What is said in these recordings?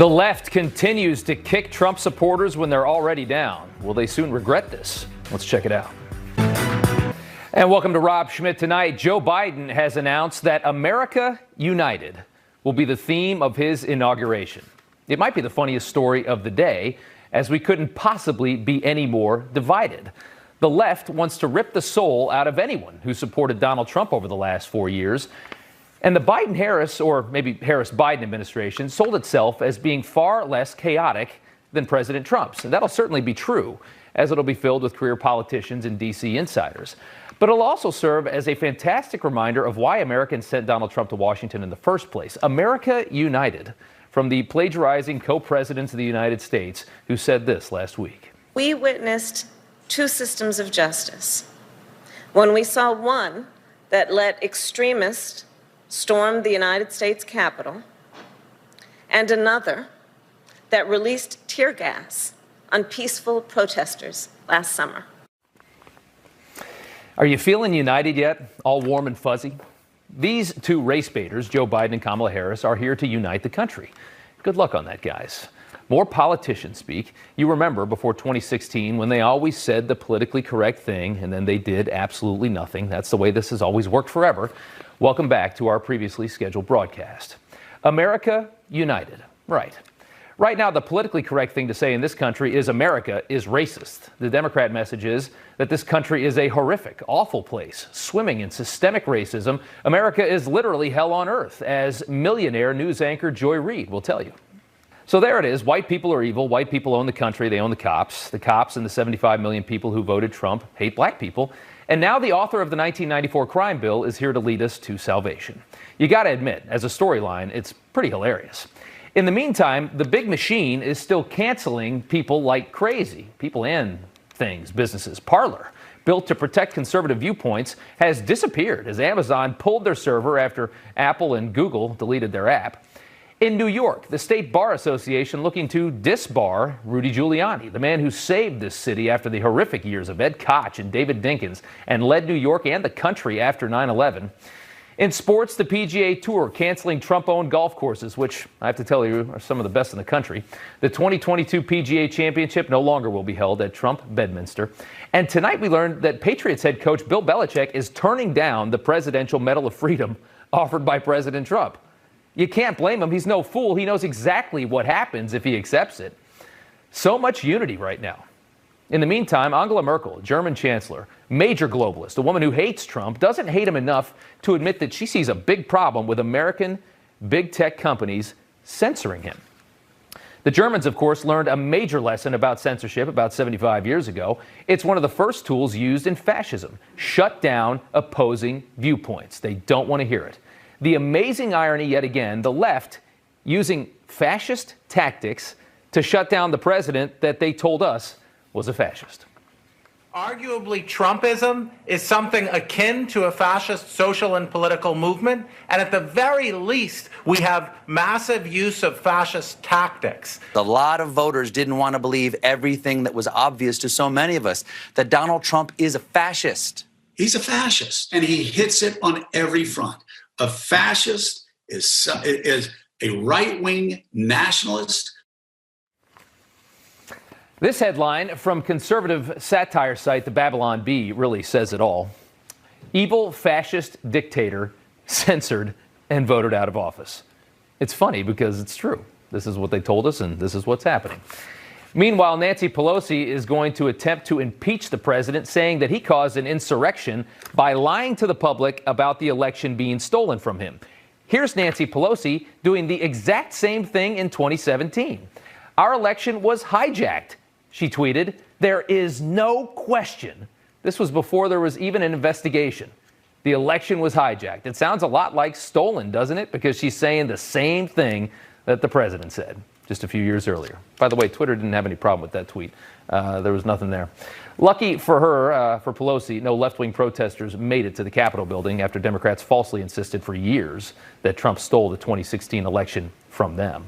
The left continues to kick Trump supporters when they're already down. Will they soon regret this? Let's check it out. And welcome to Rob Schmidt. Tonight, Joe Biden has announced that America United will be the theme of his inauguration. It might be the funniest story of the day, as we couldn't possibly be any more divided. The left wants to rip the soul out of anyone who supported Donald Trump over the last 4 years. And the Biden-Harris, or maybe Harris-Biden administration, sold itself as being far less chaotic than President Trump's. And that'll certainly be true, as it'll be filled with career politicians and D.C. insiders. But it'll also serve as a fantastic reminder of why Americans sent Donald Trump to Washington in the first place. America United, from the plagiarizing co-presidents of the United States, who said this last week. We witnessed two systems of justice. When we saw one that let extremists storm the United States Capitol, and another that released tear gas on peaceful protesters last summer. Are you feeling united yet? All warm and fuzzy? These two race baiters, Joe Biden and Kamala Harris, are here to unite the country. Good luck on that, guys. More politicians speak. You remember before 2016 when they always said the politically correct thing and then they did absolutely nothing. That's the way this has always worked forever. Welcome back to our previously scheduled broadcast. America United. Right. Right now, the politically correct thing to say in this country is America is racist. The Democrat message is that this country is a horrific, awful place, swimming in systemic racism. America is literally hell on earth, as millionaire news anchor Joy Reid will tell you. So there it is. White people are evil. White people own the country. They own the cops. The cops and the 75 million people who voted Trump hate black people. And now the author of the 1994 crime bill is here to lead us to salvation. You got to admit, as a storyline, it's pretty hilarious. In the meantime, the big machine is still canceling people like crazy. People and things, businesses. Parler, built to protect conservative viewpoints, has disappeared as Amazon pulled their server after Apple and Google deleted their app. In New York, the State Bar Association looking to disbar Rudy Giuliani, the man who saved this city after the horrific years of Ed Koch and David Dinkins and led New York and the country after 9/11. In sports, the PGA Tour canceling Trump-owned golf courses, which I have to tell you are some of the best in the country. The 2022 PGA Championship no longer will be held at Trump Bedminster. And tonight we learned that Patriots head coach Bill Belichick is turning down the Presidential Medal of Freedom offered by President Trump. You can't blame him. He's no fool. He knows exactly what happens if he accepts it. So much unity right now. In the meantime, Angela Merkel, German chancellor, major globalist, a woman who hates Trump, doesn't hate him enough to admit that she sees a big problem with American big tech companies censoring him. The Germans, of course, learned a major lesson about censorship about 75 years ago. It's one of the first tools used in fascism. Shut down opposing viewpoints. They don't want to hear it. The amazing irony, yet again, the left using fascist tactics to shut down the president that they told us was a fascist. Arguably, Trumpism is something akin to a fascist social and political movement, and at the very least, we have massive use of fascist tactics. A lot of voters didn't want to believe everything that was obvious to so many of us, that Donald Trump is a fascist. He's a fascist, and he hits it on every front. A fascist is a right-wing nationalist. This headline from conservative satire site The Babylon Bee really says it all. Evil fascist dictator censored and voted out of office. It's funny because it's true. This is what they told us, and this is what's happening. Meanwhile, Nancy Pelosi is going to attempt to impeach the president, saying that he caused an insurrection by lying to the public about the election being stolen from him. Here's Nancy Pelosi doing the exact same thing in 2017. Our election was hijacked, she tweeted. There is no question. This was before there was even an investigation. The election was hijacked. It sounds a lot like stolen, doesn't it? Because she's saying the same thing that the president said just a few years earlier. By the way, Twitter didn't have any problem with that tweet. There was nothing there. Lucky for her, for Pelosi, no left-wing protesters made it to the Capitol building after Democrats falsely insisted for years that Trump stole the 2016 election from them.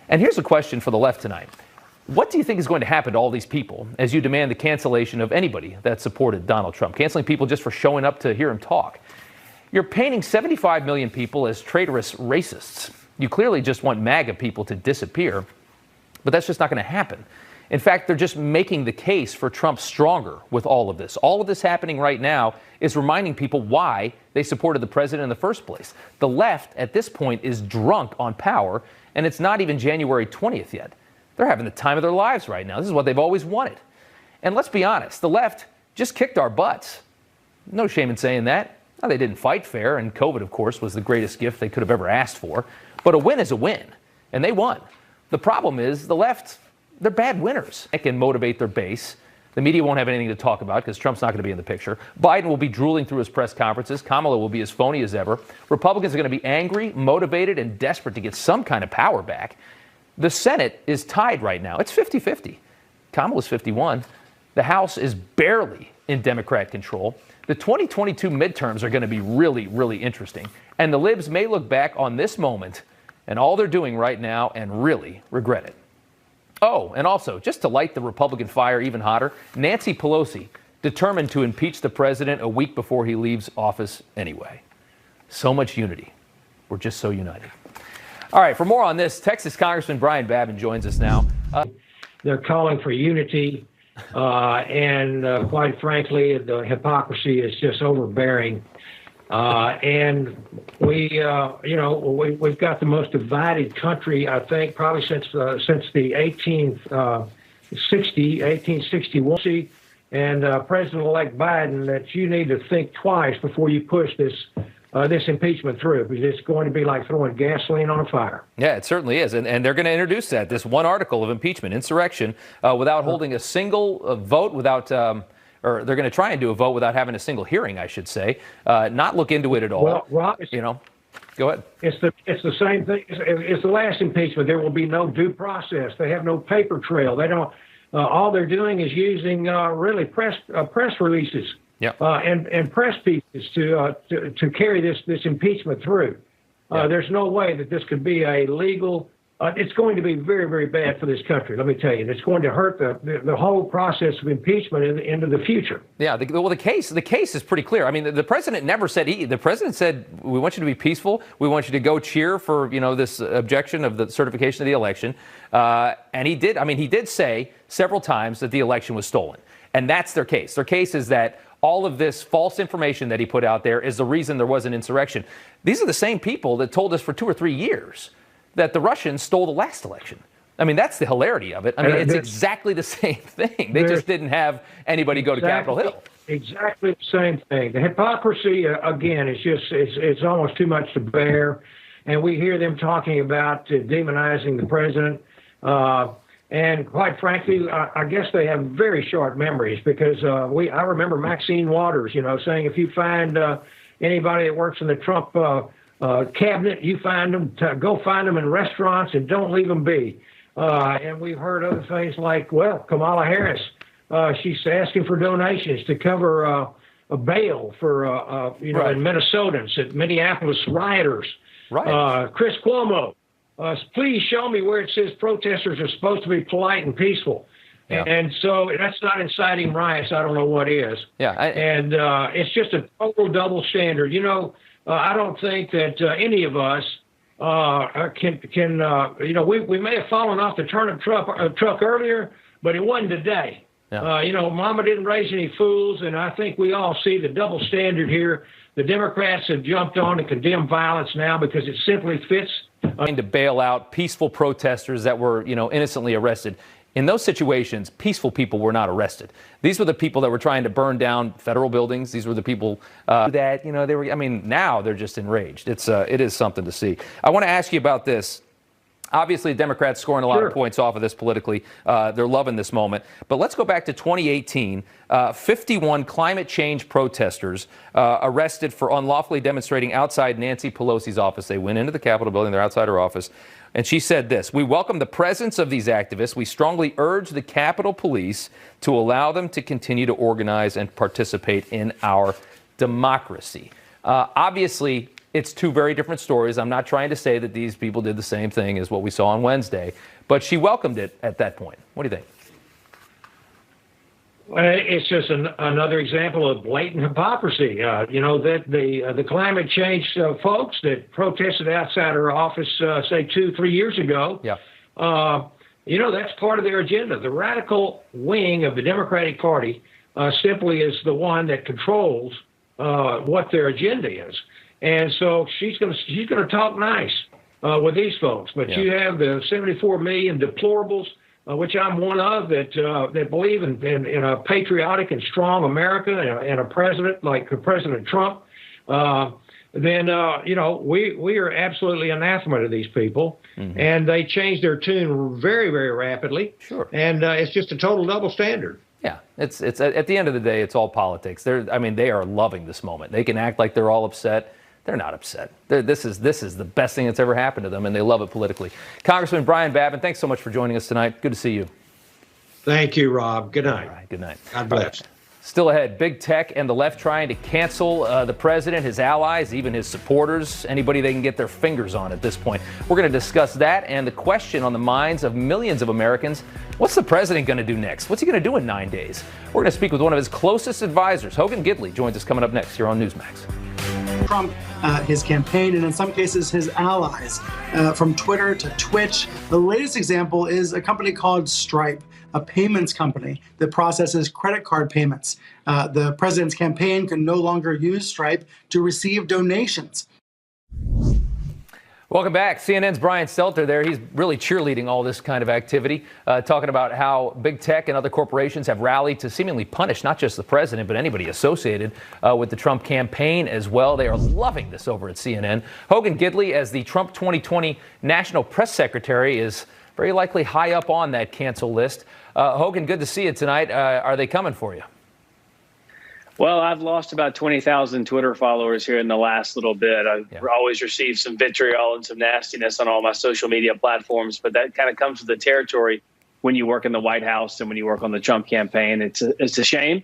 And here's a question for the left tonight. What do you think is going to happen to all these people as you demand the cancellation of anybody that supported Donald Trump? Canceling people just for showing up to hear him talk. You're painting 75 million people as traitorous racists. You clearly just want MAGA people to disappear, but that's just not going to happen. In fact, they're just making the case for Trump stronger with all of this. All of this happening right now is reminding people why they supported the president in the first place. The left, at this point, is drunk on power, and it's not even January 20th yet. They're having the time of their lives right now. This is what they've always wanted. And let's be honest, the left just kicked our butts. No shame in saying that. Now, they didn't fight fair, and COVID, of course, was the greatest gift they could have ever asked for. But a win is a win, and they won. The problem is the left, they're bad winners. They can motivate their base. The media won't have anything to talk about because Trump's not going to be in the picture. Biden will be drooling through his press conferences. Kamala will be as phony as ever. Republicans are going to be angry, motivated, and desperate to get some kind of power back. The Senate is tied right now. It's 50-50. Kamala's 51. The House is barely in Democrat control. The 2022 midterms are going to be really, really interesting. And the libs may look back on this moment and all they're doing right now and really regret it. Oh, and also, just to light the Republican fire even hotter, Nancy Pelosi determined to impeach the president a week before he leaves office anyway. So much unity. We're just so united. All right, for more on this, Texas Congressman Brian Babin joins us now. They're calling for unity, and quite frankly, the hypocrisy is just overbearing. And we've got the most divided country, I think, probably since the 1861. And President-elect Biden, that you need to think twice before you push this impeachment through, because it's going to be like throwing gasoline on a fire. Yeah, it certainly is. And they're going to introduce this one article of impeachment, insurrection, without holding a single vote, or they're going to try and do a vote without having a single hearing, I should say, not look into it at all. Well, Rob, go ahead. It's the same thing. It's the last impeachment. There will be no due process. They have no paper trail. They don't. All they're doing is using really press releases. Yep. And press pieces to carry this impeachment through. Yep. There's no way that this could be a legal. It's going to be very, very bad for this country. Let me tell you, it's going to hurt the whole process of impeachment into the future. Yeah. The case is pretty clear. I mean, the president never said. The president said, "We want you to be peaceful. We want you to go cheer for this objection of the certification of the election." And he did. I mean, he did say several times that the election was stolen, and that's their case. Their case is that all of this false information that he put out there is the reason there was an insurrection. These are the same people that told us for 2 or 3 years that the Russians stole the last election. I mean, that's the hilarity of it. I mean, it's exactly the same thing. They just didn't have anybody go to Capitol Hill. Exactly the same thing. The hypocrisy, again, it's almost too much to bear. And we hear them talking about demonizing the president. And quite frankly, I guess they have very short memories, because I remember Maxine Waters, saying if you find anybody that works in the Trump cabinet, you find them, go find them in restaurants and don't leave them be. And we've heard other things like, well, Kamala Harris, she's asking for donations to cover a bail for Right. in Minnesotans, at Minneapolis rioters. Right. Chris Cuomo. Please show me where it says protesters are supposed to be polite and peaceful. Yeah. And so that's not inciting riots. I don't know what is. Yeah. And it's just a total double standard. I don't think that any of us can we may have fallen off the turnip truck earlier, but it wasn't today. Yeah. Mama didn't raise any fools, and I think we all see the double standard here. The Democrats have jumped on to condemn violence now because it simply fits. To bail out peaceful protesters that were, innocently arrested. In those situations, peaceful people were not arrested. These were the people that were trying to burn down federal buildings. These were the people that, they were. I mean, now they're just enraged. It is something to see. I want to ask you about this. Obviously, Democrats scoring a lot of points off of this politically. They're loving this moment. But let's go back to 2018. 51 climate change protesters arrested for unlawfully demonstrating outside Nancy Pelosi's office. They went into the Capitol building. They're outside her office. And she said this: "We welcome the presence of these activists. We strongly urge the Capitol Police to allow them to continue to organize and participate in our democracy." Obviously, it's two very different stories. I'm not trying to say that these people did the same thing as what we saw on Wednesday, but she welcomed it at that point. What do you think? It's just another example of blatant hypocrisy. That the climate change folks that protested outside her office, say 2-3 years ago, Yeah. That's part of their agenda. The radical wing of the Democratic Party simply is the one that controls what their agenda is, and so she's going to talk nice with these folks. But you have the 74 million deplorables, which I'm one of, that believe in a patriotic and strong America and a president like President Trump. Then we are absolutely anathema to these people, and they change their tune very, very rapidly. Sure. And it's just a total double standard. Yeah, it's at the end of the day, it's all politics. They are loving this moment. They can act like they're all upset. They're not upset. This is the best thing that's ever happened to them, and they love it politically. Congressman Brian Babin, thanks so much for joining us tonight. Good to see you. Thank you, Rob. Good night. All right, good night. God bless. Still ahead, big tech and the left trying to cancel the president, his allies, even his supporters, anybody they can get their fingers on at this point. We're going to discuss that and the question on the minds of millions of Americans. What's the president going to do next? What's he going to do in 9 days? We're going to speak with one of his closest advisors. Hogan Gidley joins us coming up next here on Newsmax. Trump, his campaign, and in some cases his allies, from Twitter to Twitch. The latest example is a company called Stripe, a payments company that processes credit card payments. The president's campaign can no longer use Stripe to receive donations. Welcome back. CNN's Brian Stelter there. He's really cheerleading all this kind of activity, talking about how big tech and other corporations have rallied to seemingly punish not just the president, but anybody associated with the Trump campaign as well. They are loving this over at CNN. Hogan Gidley, as the Trump 2020 National Press Secretary, is very likely high up on that cancel list. Hogan, good to see you tonight. Are they coming for you? Well, I've lost about 20,000 Twitter followers here in the last little bit. I've always received some vitriol and some nastiness on all my social media platforms, but that kind of comes with the territory when you work in the White House and when you work on the Trump campaign. It's a shame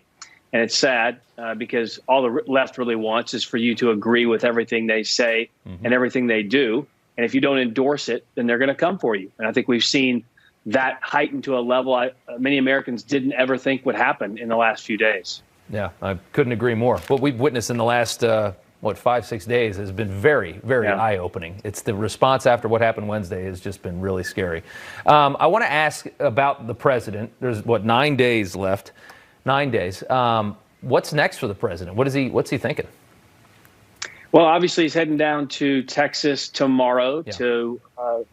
and it's sad because all the left really wants is for you to agree with everything they say and everything they do. And if you don't endorse it, then they're going to come for you. And I think we've seen that heightened to a level many Americans didn't ever think would happen in the last few days. Yeah, I couldn't agree more. What we've witnessed in the last, 5-6 days has been very, very eye-opening. It's the response after what happened Wednesday has just been really scary. I want to ask about the president. There's, 9 days left? 9 days. What's next for the president? What's he thinking? Well, obviously, he's heading down to Texas tomorrow to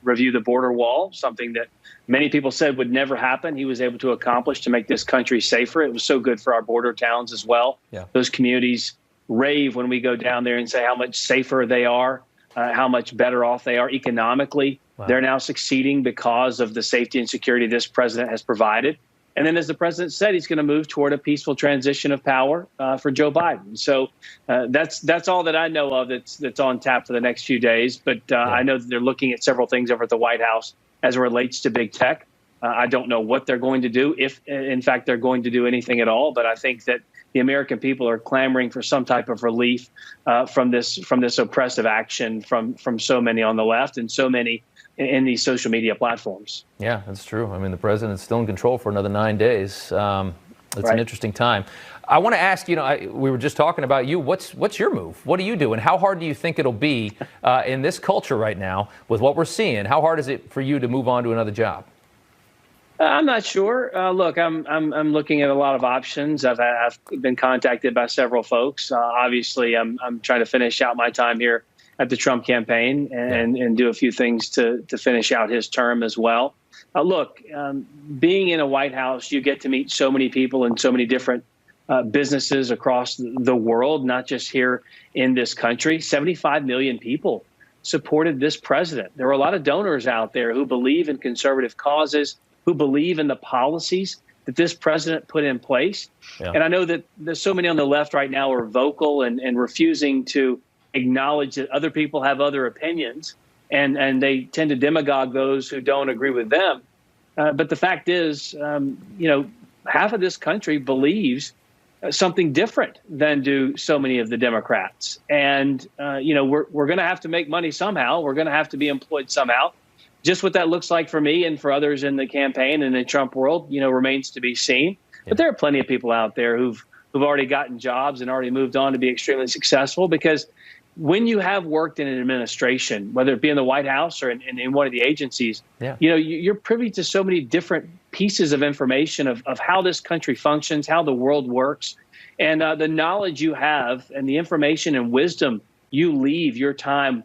review the border wall, something that many people said would never happen. He was able to accomplish to make this country safer. It was so good for our border towns as well. Yeah. Those communities rave when we go down there and say how much safer they are, how much better off they are economically. Wow. They're now succeeding because of the safety and security this president has provided. And then, as the president said, he's going to move toward a peaceful transition of power for Joe Biden. So that's all that I know of that's on tap for the next few days. But I know that they're looking at several things over at the White House as it relates to big tech. I don't know what they're going to do, if in fact they're going to do anything at all. But I think that the American people are clamoring for some type of relief from this oppressive action from so many on the left and so many in these social media platforms. Yeah, that's true. I mean, the president's still in control for another 9 days. It's an interesting time. I want to ask, we were just talking about you. What's your move? What do you do? And how hard do you think it'll be in this culture right now with what we're seeing? How hard is it for you to move on to another job? I'm not sure. Look, I'm looking at a lot of options. I've been contacted by several folks. Obviously, I'm trying to finish out my time here at the Trump campaign and do a few things to finish out his term as well. Look, being in a White House, you get to meet so many people in so many different businesses across the world, not just here in this country. 75 million people supported this president. There were a lot of donors out there who believe in conservative causes, who believe in the policies that this president put in place. Yeah. And I know that there's so many on the left right now are vocal and refusing to acknowledge that other people have other opinions, and they tend to demagogue those who don't agree with them. But the fact is, half of this country believes something different than do so many of the Democrats. And, we're going to have to make money somehow. We're going to have to be employed somehow. Just what that looks like for me and for others in the campaign and the Trump world, remains to be seen. But there are plenty of people out there who've already gotten jobs and already moved on to be extremely successful, because when you have worked in an administration, whether it be in the White House or in one of the agencies, you're privy to so many different pieces of information of how this country functions, how the world works. And the knowledge you have and the information and wisdom you leave your time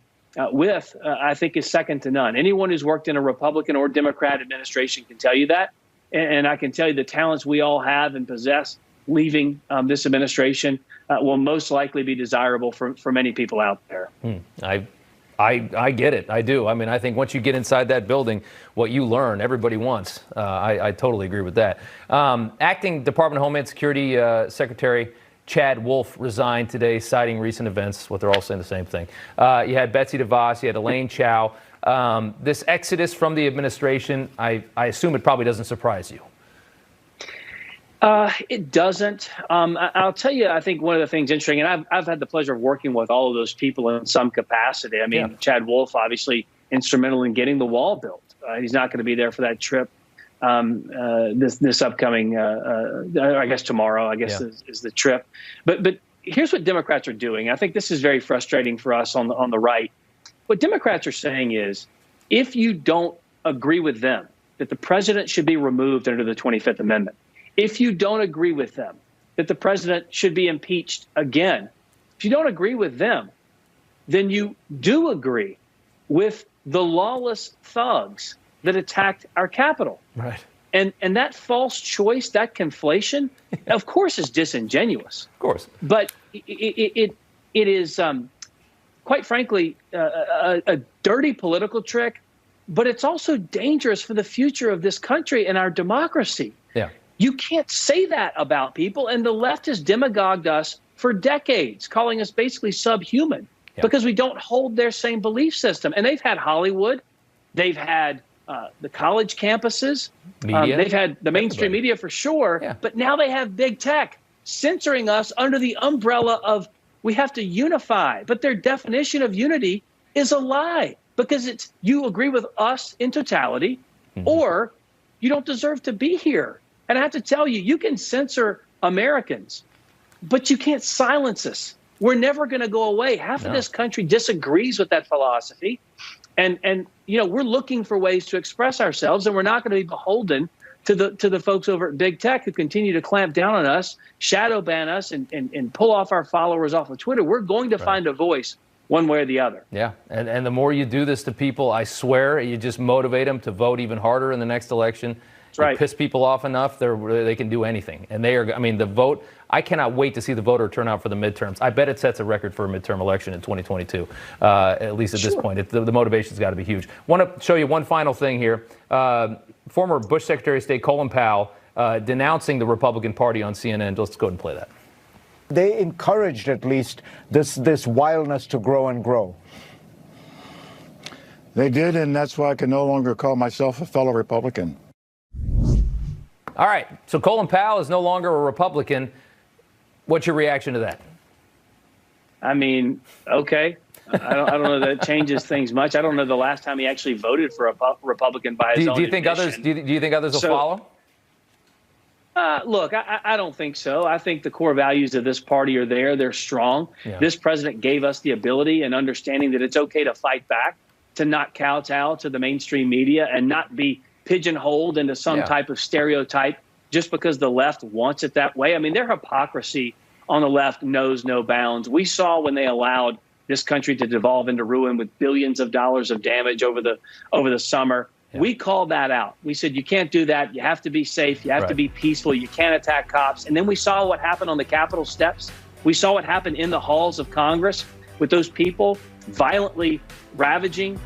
with, I think, is second to none. Anyone who's worked in a Republican or Democrat administration can tell you that. And I can tell you the talents we all have and possess leaving this administration will most likely be desirable for many people out there. I get it. I do. I mean, I think once you get inside that building, what you learn, everybody wants. I totally agree with that. Acting Department of Homeland Security Secretary Chad Wolf resigned today, citing recent events. What they're all saying the same thing. You had Betsy DeVos, you had Elaine Chao. This exodus from the administration, I assume it probably doesn't surprise you. It doesn't. I'll tell you, I think one of the things interesting, and I've had the pleasure of working with all of those people in some capacity. I mean, Chad Wolf, obviously instrumental in getting the wall built. He's not going to be there for that trip this upcoming, I guess tomorrow, is the trip. But here's what Democrats are doing. I think this is very frustrating for us on the right. What Democrats are saying is, if you don't agree with them that the president should be removed under the 25th Amendment, if you don't agree with them that the president should be impeached again, if you don't agree with them, then you do agree with the lawless thugs that attacked our Capitol. Right. And that false choice, that conflation, of course, is disingenuous. Of course. But it is, quite frankly, a dirty political trick, but it's also dangerous for the future of this country and our democracy. Yeah. You can't say that about people. And the left has demagogued us for decades, calling us basically subhuman because we don't hold their same belief system. And they've had Hollywood. They've had the college campuses. They've had the mainstream media for sure. Yeah. But now they have big tech censoring us under the umbrella of we have to unify. But their definition of unity is a lie, because it's you agree with us in totality or you don't deserve to be here. And I have to tell you, you can censor Americans, but you can't silence us. We're never going to go away. Half of this country disagrees with that philosophy. And we're looking for ways to express ourselves, and we're not going to be beholden to the folks over at Big Tech who continue to clamp down on us, shadow ban us, and pull off our followers off of Twitter. We're going to find a voice one way or the other. Yeah, and the more you do this to people, I swear, you just motivate them to vote even harder in the next election. Right. Piss people off enough, they can do anything. And they are, I mean, the vote, I cannot wait to see the voter turnout for the midterms. I bet it sets a record for a midterm election in 2022, at least at this point. The motivation's got to be huge. Want to show you one final thing here. Former Bush Secretary of State Colin Powell denouncing the Republican Party on CNN. Let's go ahead and play that. They encouraged, at least, this wildness to grow and grow. They did, and that's why I can no longer call myself a fellow Republican. All right, so Colin Powell is no longer a Republican. What's your reaction to that? I mean, okay. I don't know that it changes things much. I don't know the last time he actually voted for a Republican by his own Do you think others will follow? Look, I don't think so. I think the core values of this party are there. They're strong. Yeah. This president gave us the ability and understanding that it's okay to fight back, to not kowtow to the mainstream media and not be pigeonholed into some type of stereotype just because the left wants it that way. I mean, their hypocrisy on the left knows no bounds. We saw when they allowed this country to devolve into ruin with billions of dollars of damage over the summer. Yeah. We called that out. We said, you can't do that. You have to be safe. You have to be peaceful. You can't attack cops. And then we saw what happened on the Capitol steps. We saw what happened in the halls of Congress with those people violently ravaging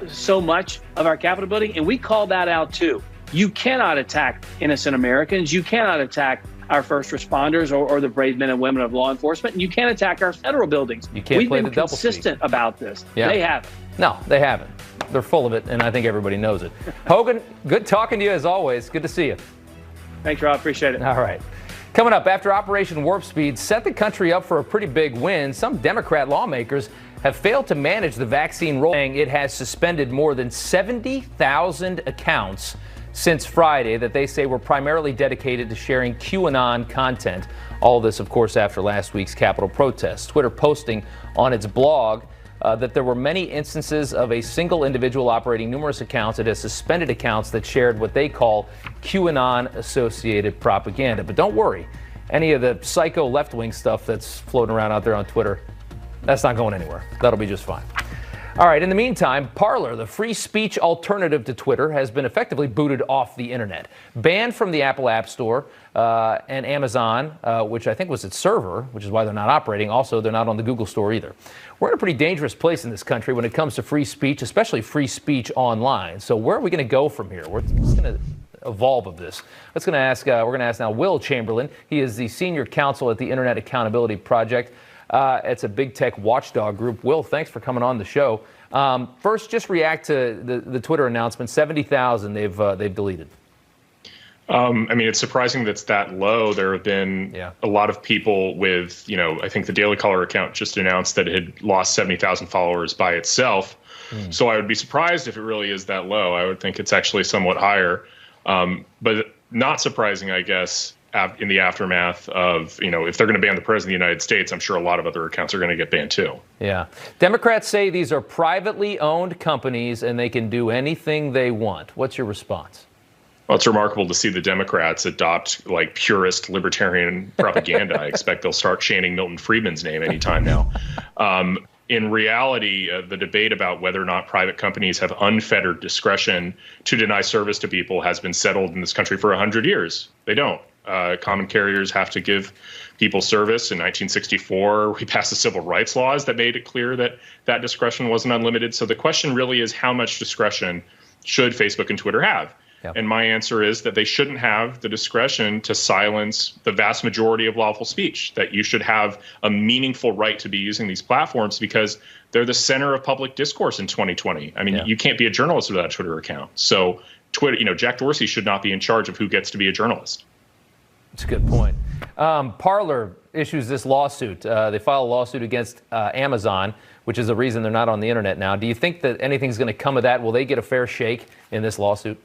so much of our Capitol building. And we called that out, too. You cannot attack innocent Americans. You cannot attack our first responders or the brave men and women of law enforcement. And you can't attack our federal buildings. You can't play the double speak. We've been consistent about this. Yeah. They haven't. No, they haven't. They're full of it, and I think everybody knows it. Hogan, good talking to you as always. Good to see you. Thanks, Rob. Appreciate it. All right. Coming up, after Operation Warp Speed set the country up for a pretty big win, some Democrat lawmakers have failed to manage the vaccine rollout. It has suspended more than 70,000 accounts since Friday that they say were primarily dedicated to sharing QAnon content. All this, of course, after last week's Capitol protests. Twitter posting on its blog that there were many instances of a single individual operating numerous accounts. It has suspended accounts that shared what they call QAnon-associated propaganda. But don't worry, any of the psycho left-wing stuff that's floating around out there on Twitter, that's not going anywhere. That'll be just fine. All right, in the meantime, Parler, the free speech alternative to Twitter, has been effectively booted off the internet. Banned from the Apple App Store and Amazon, which I think was its server, which is why they're not operating. Also, they're not on the Google Store either. We're in a pretty dangerous place in this country when it comes to free speech, especially free speech online. So where are we going to go from here? We're just going to evolve of this. We're going to ask now Will Chamberlain. He is the senior counsel at the Internet Accountability Project. It's a big tech watchdog group. Will, thanks for coming on the show. First, just react to the Twitter announcement. 70,000 they've deleted. I mean, it's surprising that's that low. There have been a lot of people with, I think the Daily Caller account just announced that it had lost 70,000 followers by itself. So I would be surprised if it really is that low. I would think it's actually somewhat higher. But not surprising, I guess, in the aftermath of, if they're going to ban the president of the United States, I'm sure a lot of other accounts are going to get banned too. Yeah. Democrats say these are privately owned companies and they can do anything they want. What's your response? Well, it's remarkable to see the Democrats adopt like purist libertarian propaganda. I expect they'll start chanting Milton Friedman's name anytime now. In reality, the debate about whether or not private companies have unfettered discretion to deny service to people has been settled in this country for 100 years. They don't. Common carriers have to give people service. In 1964, we passed the civil rights laws that made it clear that that discretion wasn't unlimited. So the question really is, how much discretion should Facebook and Twitter have? Yep. And my answer is that they shouldn't have the discretion to silence the vast majority of lawful speech, that you should have a meaningful right to be using these platforms because they're the center of public discourse in 2020. I mean, you can't be a journalist without a Twitter account. So Twitter, Jack Dorsey should not be in charge of who gets to be a journalist. That's a good point. Parler issues this lawsuit. They file a lawsuit against Amazon, which is the reason they're not on the internet now. Do you think that anything's going to come of that? Will they get a fair shake in this lawsuit?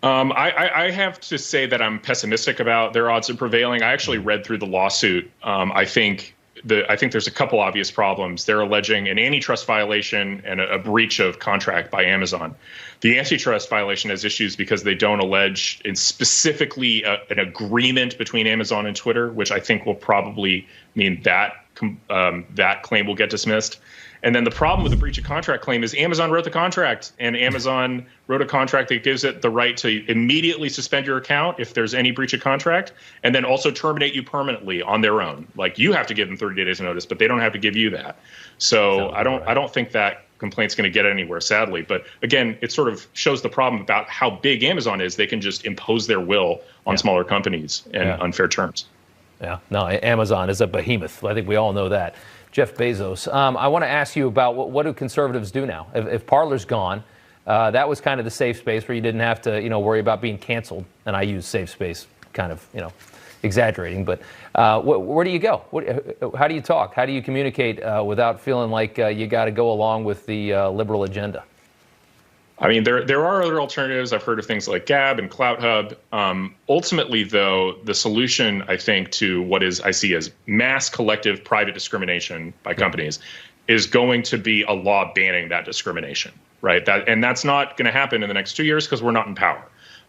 I have to say that I'm pessimistic about their odds of prevailing. I actually read through the lawsuit. I think there's a couple obvious problems. They're alleging an antitrust violation and a breach of contract by Amazon. The antitrust violation has issues because they don't allege specifically an agreement between Amazon and Twitter, which I think will probably mean that that claim will get dismissed. And then the problem with the breach of contract claim is Amazon wrote the contract, and Amazon wrote a contract that gives it the right to immediately suspend your account if there's any breach of contract, and then also terminate you permanently on their own. Like, you have to give them 30 days notice, but they don't have to give you that. So I don't think that complaint's going to get anywhere, sadly. But again, it sort of shows the problem about how big Amazon is. They can just impose their will on smaller companies and unfair terms. Yeah, no, Amazon is a behemoth. I think we all know that. Jeff Bezos. I want to ask you about what do conservatives do now? If Parler's gone, that was kind of the safe space where you didn't have to, worry about being canceled. And I use safe space kind of, exaggerating. But where do you go? How do you talk? How do you communicate without feeling like you got to go along with the liberal agenda? I mean, there are other alternatives. I've heard of things like Gab and CloutHub. Ultimately, though, the solution, I think, to what I see as mass collective private discrimination by companies is going to be a law banning that discrimination, right? And that's not going to happen in the next 2 years because we're not in power.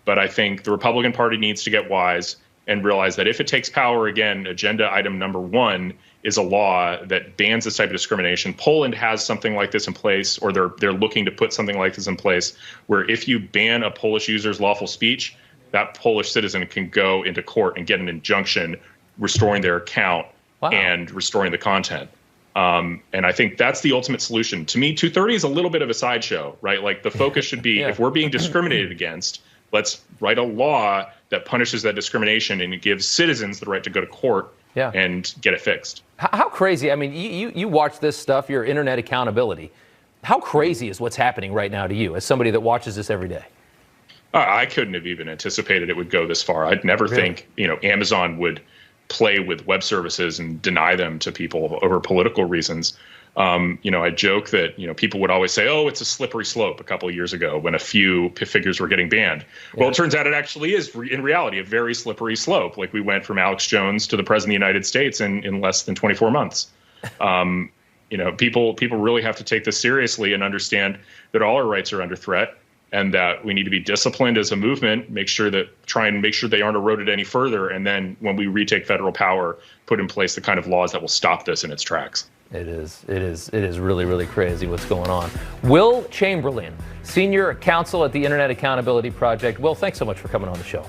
But I think the Republican Party needs to get wise and realize that if it takes power again, agenda item number 1 is a law that bans this type of discrimination. Poland has something like this in place, or they're looking to put something like this in place, where if you ban a Polish user's lawful speech, that Polish citizen can go into court and get an injunction restoring their account and restoring the content. And I think that's the ultimate solution. To me, 230 is a little bit of a sideshow, right? Like, the focus should be, if we're being discriminated against, let's write a law that punishes that discrimination and it gives citizens the right to go to court and get it fixed. How crazy, I mean, you watch this stuff, your internet accountability. How crazy is what's happening right now to you as somebody that watches this every day? I couldn't have even anticipated it would go this far. I'd never think, Amazon would play with web services and deny them to people over political reasons. I joke that, people would always say, oh, it's a slippery slope a couple of years ago when a few figures were getting banned. Yeah. Well, it turns out it actually is, in reality, a very slippery slope. Like we went from Alex Jones to the president of the United States in less than 24 months. People really have to take this seriously and understand that all our rights are under threat and that we need to be disciplined as a movement, try and make sure they aren't eroded any further. And then when we retake federal power, put in place the kind of laws that will stop this in its tracks. It is really, really crazy what's going on. Will Chamberlain, Senior Counsel at the Internet Accountability Project. Will, thanks so much for coming on the show.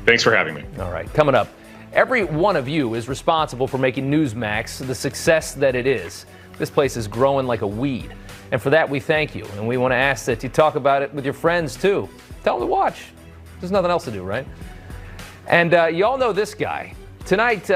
Thanks for having me. All right, coming up, every one of you is responsible for making Newsmax the success that it is. This place is growing like a weed. And for that, we thank you. And we want to ask that you talk about it with your friends, too. Tell them to watch. There's nothing else to do, right? And you all know this guy. Tonight,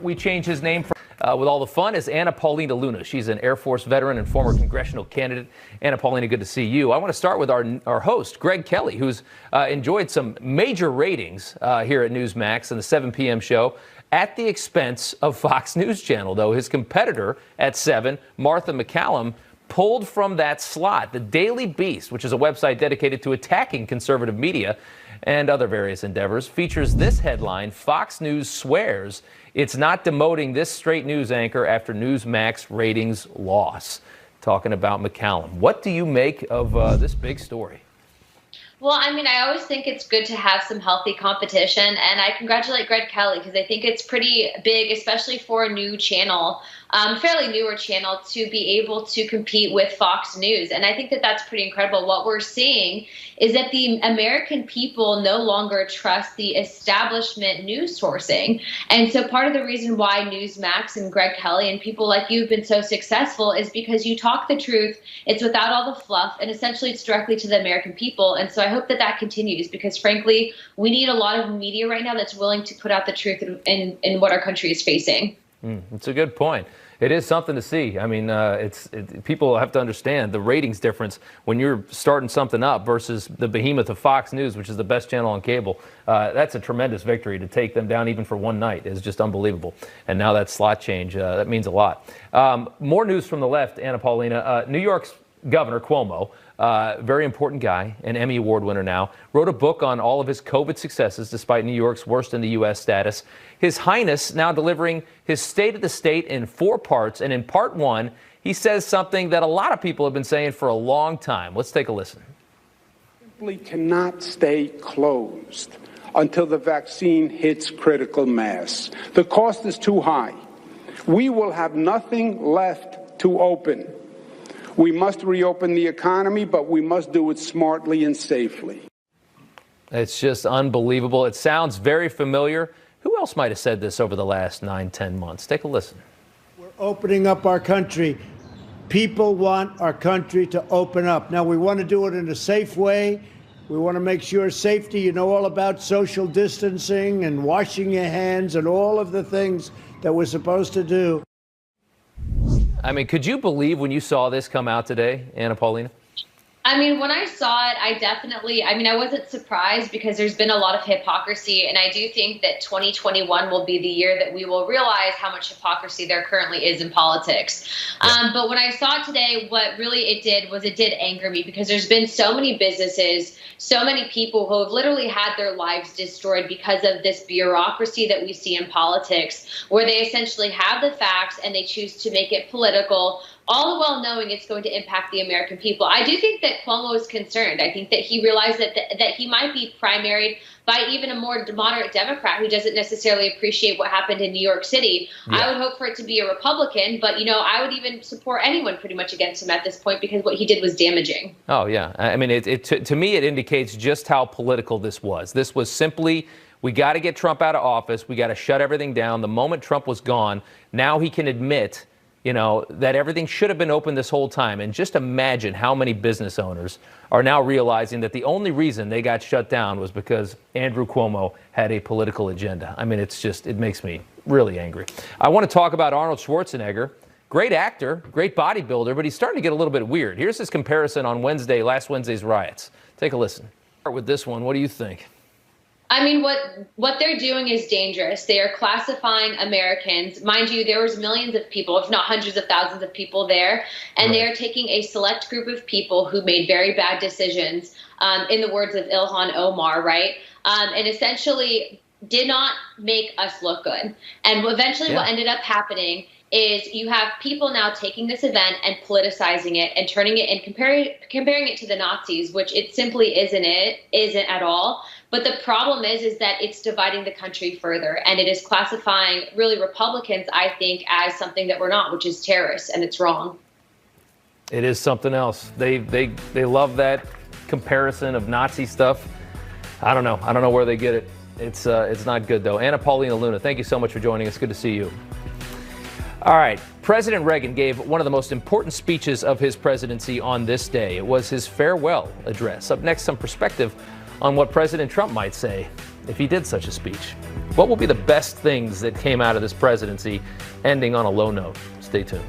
we change his name with all the fun is Anna Paulina Luna. She's an Air Force veteran and former congressional candidate. Anna Paulina, good to see you. I want to start with our host, Greg Kelly, who's enjoyed some major ratings here at Newsmax and the 7 p.m. show at the expense of Fox News Channel, though. His competitor at 7, Martha McCallum, pulled from that slot. The Daily Beast, which is a website dedicated to attacking conservative media and other various endeavors, features this headline: Fox News swears it's not demoting this straight news anchor after Newsmax ratings loss. Talking about McCallum. What do you make of this big story? Well, I always think it's good to have some healthy competition, and I congratulate Greg Kelly because I think it's pretty big, especially for a new channel, fairly newer channel, to be able to compete with Fox News. And I think that that's pretty incredible. What we're seeing is that the American people no longer trust the establishment news sourcing. And so part of the reason why Newsmax and Greg Kelly and people like you have been so successful is because you talk the truth, it's without all the fluff, and essentially it's directly to the American people. And so I hope that that continues because, frankly, we need a lot of media right now that's willing to put out the truth in what our country is facing. It's a good point. It is something to see. People have to understand the ratings difference when you're starting something up versus the behemoth of Fox News, which is the best channel on cable. That's a tremendous victory. To take them down even for one night is just unbelievable. And now that slot change, that means a lot. More news from the left, Anna Paulina. New York's Governor Cuomo, very important guy, an Emmy Award winner now, wrote a book on all of his COVID successes despite New York's worst in the U.S. status. His Highness now delivering his State of the State in 4 parts. And in part 1, he says something that a lot of people have been saying for a long time. Let's take a listen. Simply cannot stay closed until the vaccine hits critical mass. The cost is too high. We will have nothing left to open. We must reopen the economy, but we must do it smartly and safely. It's just unbelievable. It sounds very familiar. Who else might have said this over the last 9-10 months? Take a listen. We're opening up our country. People want our country to open up. Now, we want to do it in a safe way. We want to make sure safety, you know all about social distancing and washing your hands and all of the things that we're supposed to do. Could you believe when you saw this come out today, Anna Paulina? When I saw it, I wasn't surprised because there's been a lot of hypocrisy. And I do think that 2021 will be the year that we will realize how much hypocrisy there currently is in politics. Yeah. But when I saw it today, what really it did anger me because there's been so many businesses, so many people who have literally had their lives destroyed because of this bureaucracy that we see in politics, where they essentially have the facts and they choose to make it political, all the while knowing it's going to impact the American people. I do think that Cuomo is concerned. I think that he realized that he might be primaried by even a more moderate Democrat who doesn't necessarily appreciate what happened in New York City. Yeah. I would hope for it to be a Republican, but, I would even support anyone pretty much against him at this point because what he did was damaging. Oh, yeah. To me, it indicates just how political this was. This was simply, we got to get Trump out of office. We got to shut everything down. The moment Trump was gone, now he can admit that everything should have been open this whole time. And just imagine how many business owners are now realizing that the only reason they got shut down was because Andrew Cuomo had a political agenda. It makes me really angry. I want to talk about Arnold Schwarzenegger. Great actor, great bodybuilder, but he's starting to get a little bit weird. Here's his comparison on last Wednesday's riots. Take a listen. Start with this one. What do you think? I mean, what they're doing is dangerous. They are classifying Americans. Mind you, there was millions of people, if not hundreds of thousands of people there, and they are taking a select group of people who made very bad decisions, in the words of Ilhan Omar, right? And essentially did not make us look good. And eventually what ended up happening is you have people now taking this event and politicizing it and turning it and comparing it to the Nazis, which it simply isn't at all. But the problem is that it's dividing the country further, and it is classifying really Republicans, I think, as something that we're not, which is terrorists, and it's wrong. It is something else. They love that comparison of Nazi stuff. I don't know where they get it. It's not good though. Anna Paulina Luna, thank you so much for joining us. Good to see you. All right, President Reagan gave one of the most important speeches of his presidency on this day. It was his farewell address. Up next, some perspective on what President Trump might say if he did such a speech. What will be the best things that came out of this presidency ending on a low note? Stay tuned.